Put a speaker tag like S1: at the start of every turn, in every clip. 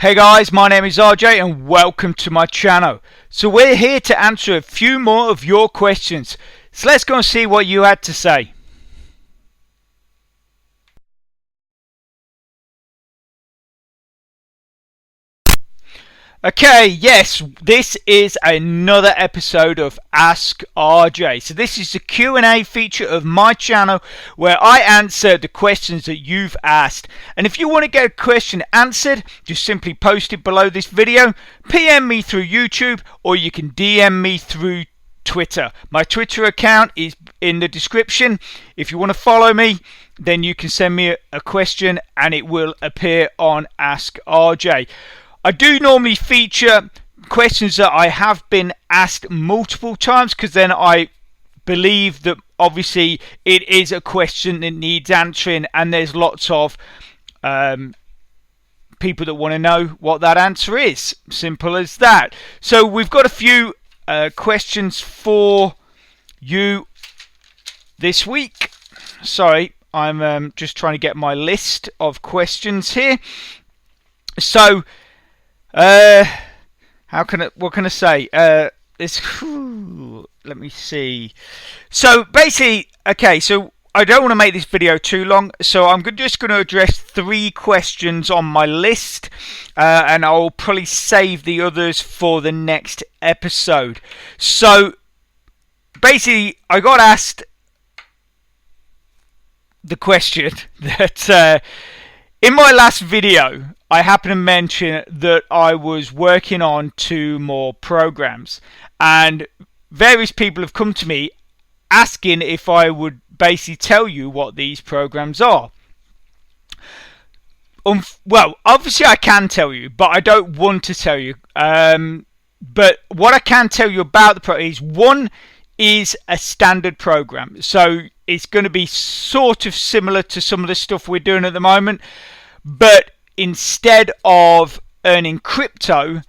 S1: Hey guys, my name is RJ and welcome to my channel. So we're here to answer a few more of your questions. So let's go and see what you had to say. Okay, yes, this is another episode of Ask RJ. So this is the Q&A feature of my channel where I answer the questions that you've asked. And if you want to get a question answered, just simply post it below this video, PM me through YouTube, or you can DM me through Twitter. My Twitter account is in the description. If you want to follow me, then you can send me a question and it will appear on Ask RJ. I do normally feature questions that I have been asked multiple times because then I believe that obviously it is a question that needs answering and there's lots of people that want to know what that answer is. Simple as that. So we've got a few questions for you this week. Sorry, I'm just trying to get my list of questions here. So what can I say? Let me see. So basically, okay, so I don't want to make this video too long, so I'm just going to address 3 questions on my list, and I'll probably save the others for the next episode. So basically, I got asked the question that in my last video, I happened to mention that I was working on 2 more programs, and various people have come to me asking if I would basically tell you what these programs are. Well, obviously I can tell you, but I don't want to tell you. But what I can tell you about the program is, one is a standard program, so it's going to be sort of similar to some of the stuff we're doing at the moment, but instead of earning crypto,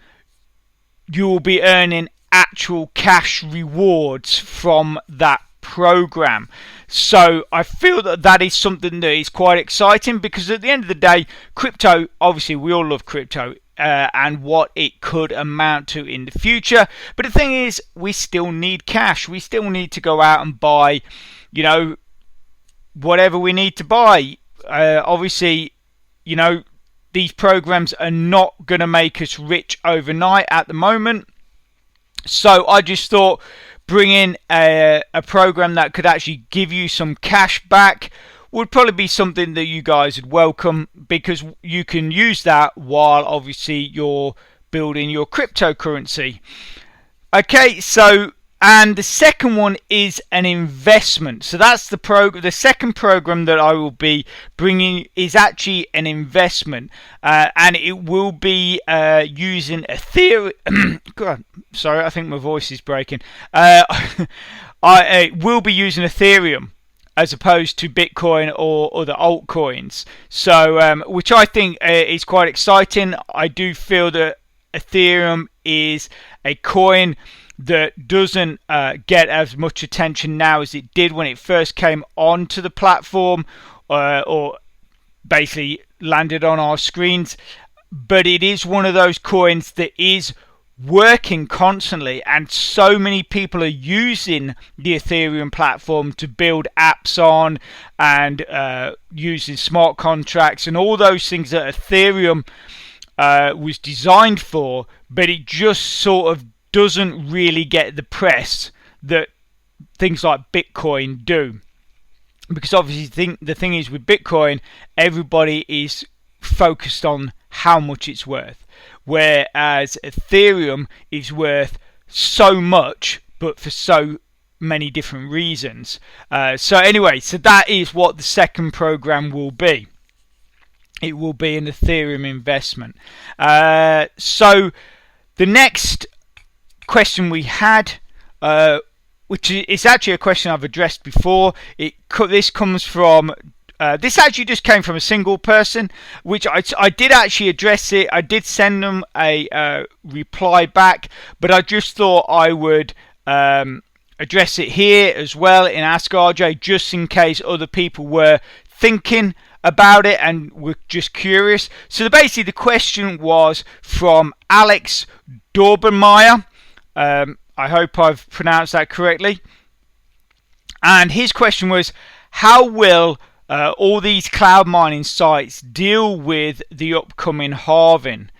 S1: you will be earning actual cash rewards from that program. So I feel that that is something that is quite exciting, because at the end of the day, crypto, obviously we all love crypto and what it could amount to in the future. But the thing is, we still need cash. We still need to go out and buy, you know, whatever we need to buy. Obviously, you know, these programs are not going to make us rich overnight at the moment. So I just thought bringing a program that could actually give you some cash back would probably be something that you guys would welcome, because you can use that while obviously you're building your cryptocurrency. Okay, so and the second one is an investment. So that's the second program that I will be bringing is actually an investment, and it will be using Ethereum. God, sorry, I think my voice is breaking. I will be using Ethereum as opposed to Bitcoin or other altcoins. So, which I think is quite exciting. I do feel that Ethereum is a coin that doesn't get as much attention now as it did when it first came onto the platform, or basically landed on our screens. But it is one of those coins that is working constantly, and so many people are using the Ethereum platform to build apps on, and using smart contracts and all those things that Ethereum was designed for, but it just sort of doesn't really get the press that things like Bitcoin do. Because obviously the thing is, with Bitcoin, everybody is focused on how much it's worth, whereas Ethereum is worth so much, but for so many different reasons. So anyway, so that is what the second program will be. It will be an Ethereum investment. So the next question we had, which is actually a question I've addressed before. This comes from this actually just came from a single person, which I did actually address it. I did send them a reply back, but I just thought I would address it here as well in Ask RJ, just in case other people were thinking about it and were just curious. So basically the question was from Alex Dorbenmeyer. I hope I've pronounced that correctly. And his question was, how will all these cloud mining sites deal with the upcoming halving?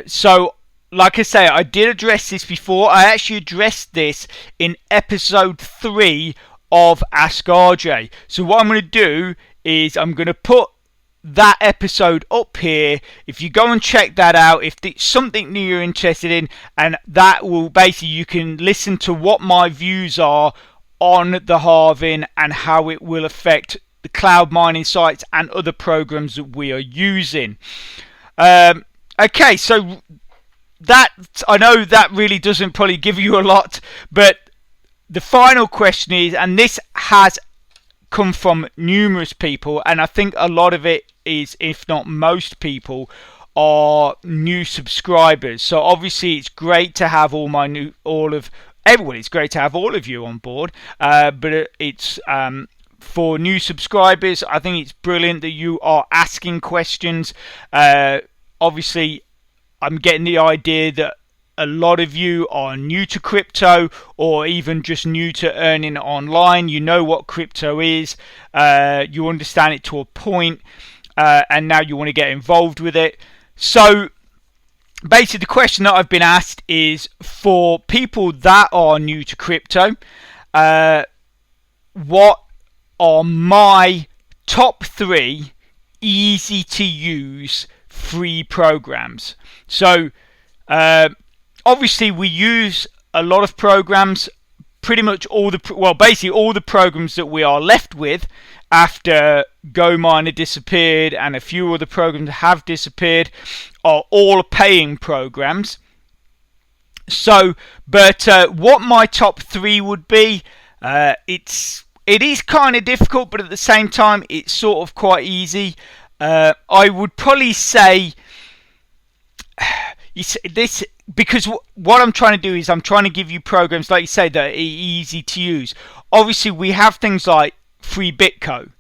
S1: So like I say, I did address this before. I actually addressed this in episode 3 of Ask RJ. So what I'm going to do is I'm going to put that episode up here. If you go and check that out, if it's something new you're interested in, and that will basically, you can listen to what my views are on the halving and how it will affect the cloud mining sites and other programs that we are using. Okay, so that, I know that really doesn't probably give you a lot, but the final question is, and this has come from numerous people, and I think a lot of it is, if not most people, are new subscribers. So obviously it's great to have it's great to have all of you on board, but it's for new subscribers, I think it's brilliant that you are asking questions. Obviously I'm getting the idea that a lot of you are new to crypto, or even just new to earning online. You know what crypto is, you understand it to a point, and now you want to get involved with it. So basically the question that I've been asked is, for people that are new to crypto, what are my top 3 easy to use free programs? So obviously we use a lot of programs, pretty much basically all the programs that we are left with after GoMiner disappeared and a few other programs have disappeared are all paying programs. So, but what my top 3 would be, it is kind of difficult, but at the same time it's sort of quite easy. I would probably say this, because what I'm trying to do is I'm trying to give you programs, like you say, that are easy to use. Obviously we have things like Free BitCo.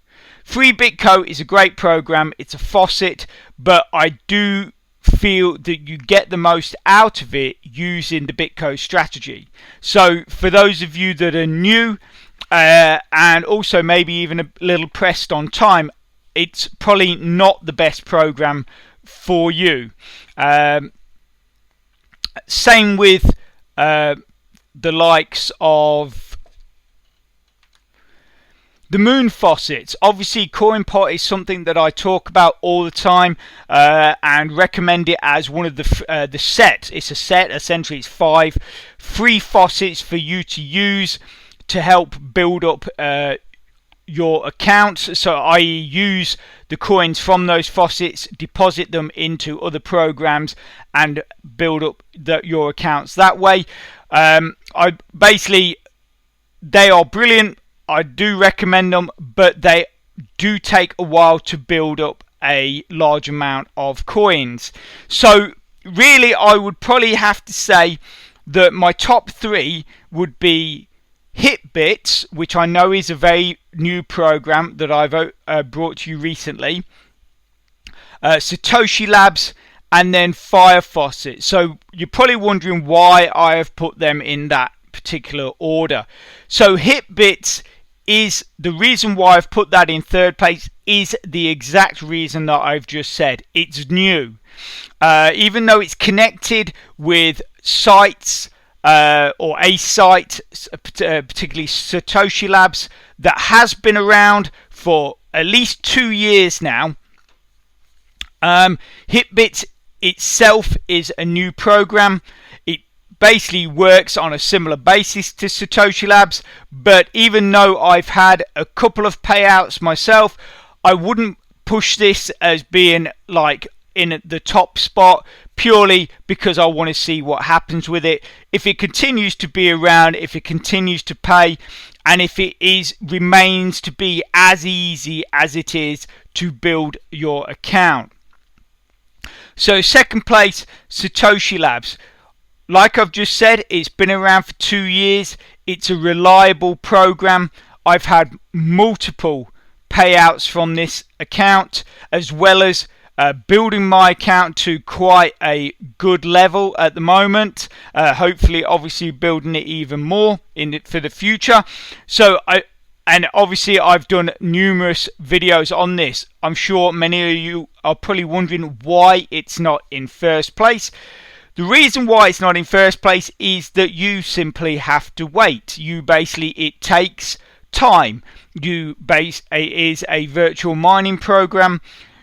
S1: Free BitCo is a great program, it's a faucet, but I do feel that you get the most out of it using the BitCo strategy. So for those of you that are new, and also maybe even a little pressed on time, it's probably not the best program for you. Same with the likes of the moon faucets. Obviously CoinPot is something that I talk about all the time, and recommend it as one of the sets. It's a set, essentially it's 5 free faucets for you to use to help build up your accounts. So i.e. use the coins from those faucets, deposit them into other programs and build up your accounts that way. They are brilliant. I do recommend them, but they do take a while to build up a large amount of coins. So really I would probably have to say that my top 3 would be Hitbits, which I know is a very new program that I've brought to you recently, Satoshi Labs, and then Firefaucet. So you're probably wondering why I have put them in that particular order. So Hitbits is the reason why I've put that in 3rd place, is the exact reason that I've just said. It's new. Even though it's connected with sites, or a site, particularly Satoshi Labs, that has been around for at least 2 years now. Hitbits itself is a new program. It basically works on a similar basis to Satoshi Labs, but even though I've had a couple of payouts myself, I wouldn't push this as being like in the top spot, purely because I want to see what happens with it. If it continues to be around, if it continues to pay, and if it remains to be as easy as it is to build your account. So 2nd place, Satoshi Labs. Like I've just said, it's been around for 2 years. It's a reliable program. I've had multiple payouts from this account, as well as building my account to quite a good level at the moment. Hopefully, obviously, building it even more for the future. And obviously, I've done numerous videos on this. I'm sure many of you are probably wondering why it's not in first place. The reason why it's not in first place is that you simply have to wait. It takes time. It is a virtual mining program.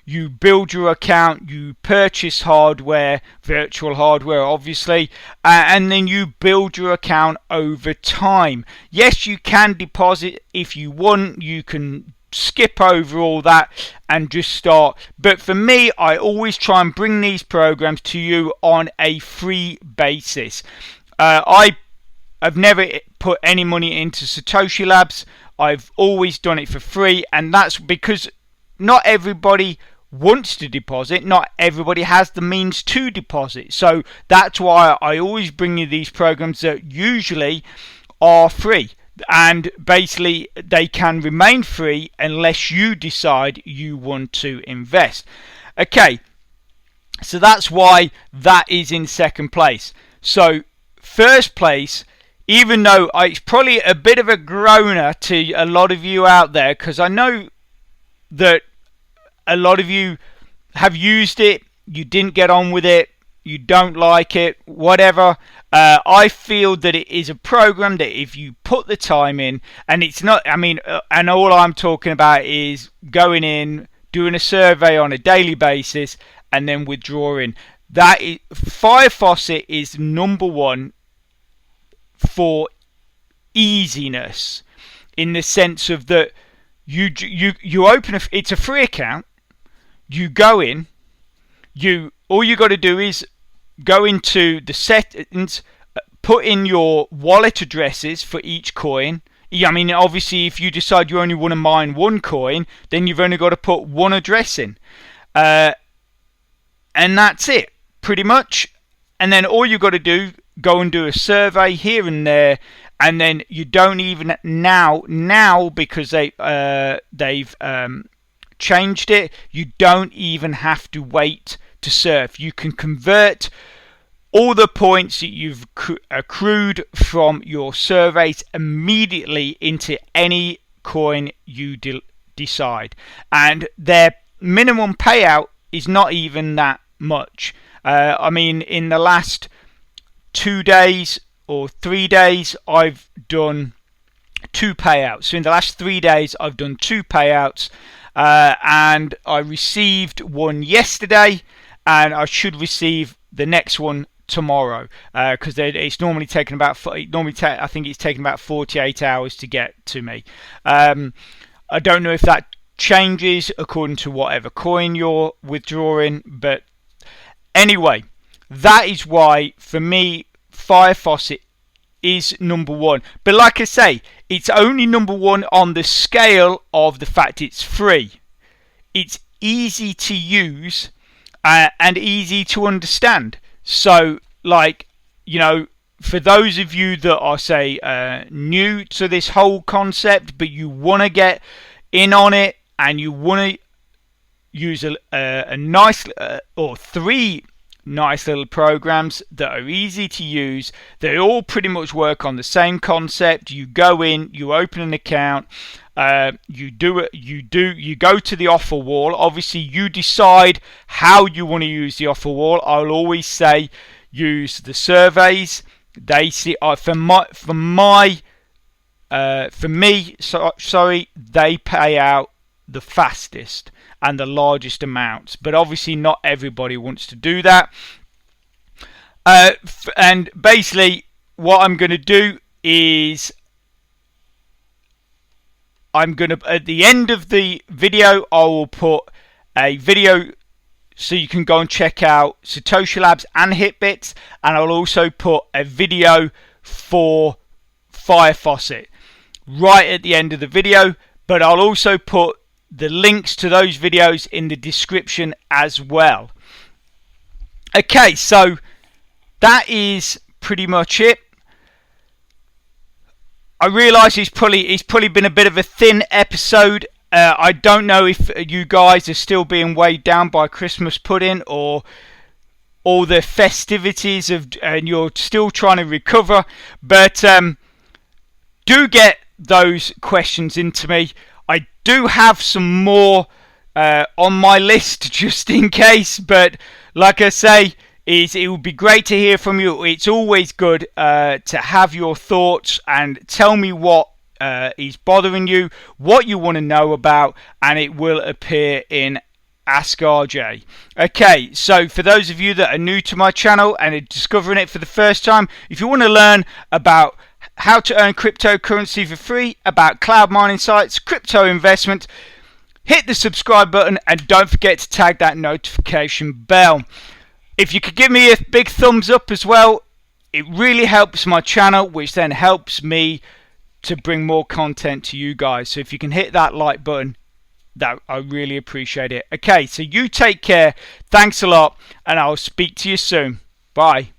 S1: You build your account, you purchase hardware, virtual hardware obviously, and then you build your account over time. Yes, you can deposit if you want, you can skip over all that and just start. But for me, I always try and bring these programs to you on a free basis. I've never put any money into Satoshi Labs. I've always done it for free, and that's because not everybody wants to deposit, not everybody has the means to deposit. So that's why I always bring you these programs that usually are free, and basically they can remain free unless you decide you want to invest. Okay, so that's why that is in second place. So first place, even though it's probably a bit of a groaner to a lot of you out there, because I know that a lot of you have used it, you didn't get on with it, you don't like it, whatever. I feel that it is a program that if you put the time in, and it's not, and all I'm talking about is going in, doing a survey on a daily basis, and then withdrawing. That is, Firefaucet is number one for easiness, in the sense of that you open it's a free account. You go in, all you got to do is go into the settings, put in your wallet addresses for each coin. Obviously, if you decide you only want to mine one coin, then you've only got to put one address in, and that's it, pretty much. And then all you got to do, go and do a survey here and there, and then you don't even now because they've changed it, you don't even have to wait to surf. You can convert all the points that you've accrued from your surveys immediately into any coin you decide, and their minimum payout is not even that much. In the last 2 days or 3 days, I've done 2 payouts. So in the last 3 days, I've done 2 payouts. And I received one yesterday, and I should receive the next one tomorrow, because it's normally taken about I think it's taken about 48 hours to get to me. I don't know if that changes according to whatever coin you're withdrawing, but anyway, that is why for me Firefaucet is number one. But like I say, it's only number one on the scale of the fact it's free. It's easy to use and easy to understand. So, for those of you that are, say, new to this whole concept, but you want to get in on it and you want to use a nice or 3 nice little programs that are easy to use, they all pretty much work on the same concept. You go in, you open an account, you go to the offer wall. Obviously you decide how you want to use the offer wall. I'll always say use the surveys. They see for me, they pay out the fastest and the largest amounts, but obviously not everybody wants to do that. And basically what I'm going to do is at the end of the video, I will put a video so you can go and check out Satoshi Labs and Hitbits, and I'll also put a video for Firefaucet right at the end of the video, but I'll also put the links to those videos in the description as well. Okay, so that is pretty much it. I realise it's probably been a bit of a thin episode, I don't know if you guys are still being weighed down by Christmas pudding or all the festivities and you're still trying to recover, but do get those questions into me. I do have some more on my list just in case, but like I say, it would be great to hear from you. It's always good to have your thoughts and tell me what is bothering you, what you want to know about, and it will appear in Ask RJ. Okay, so for those of you that are new to my channel and are discovering it for the first time, if you want to learn about how to earn cryptocurrency for free, about cloud mining sites, crypto investment, hit the subscribe button and don't forget to tag that notification bell. If you could give me a big thumbs up as well, it really helps my channel, which then helps me to bring more content to you guys. So if you can hit that like button, that I really appreciate it. Okay, so you take care. Thanks a lot, and I'll speak to you soon. Bye.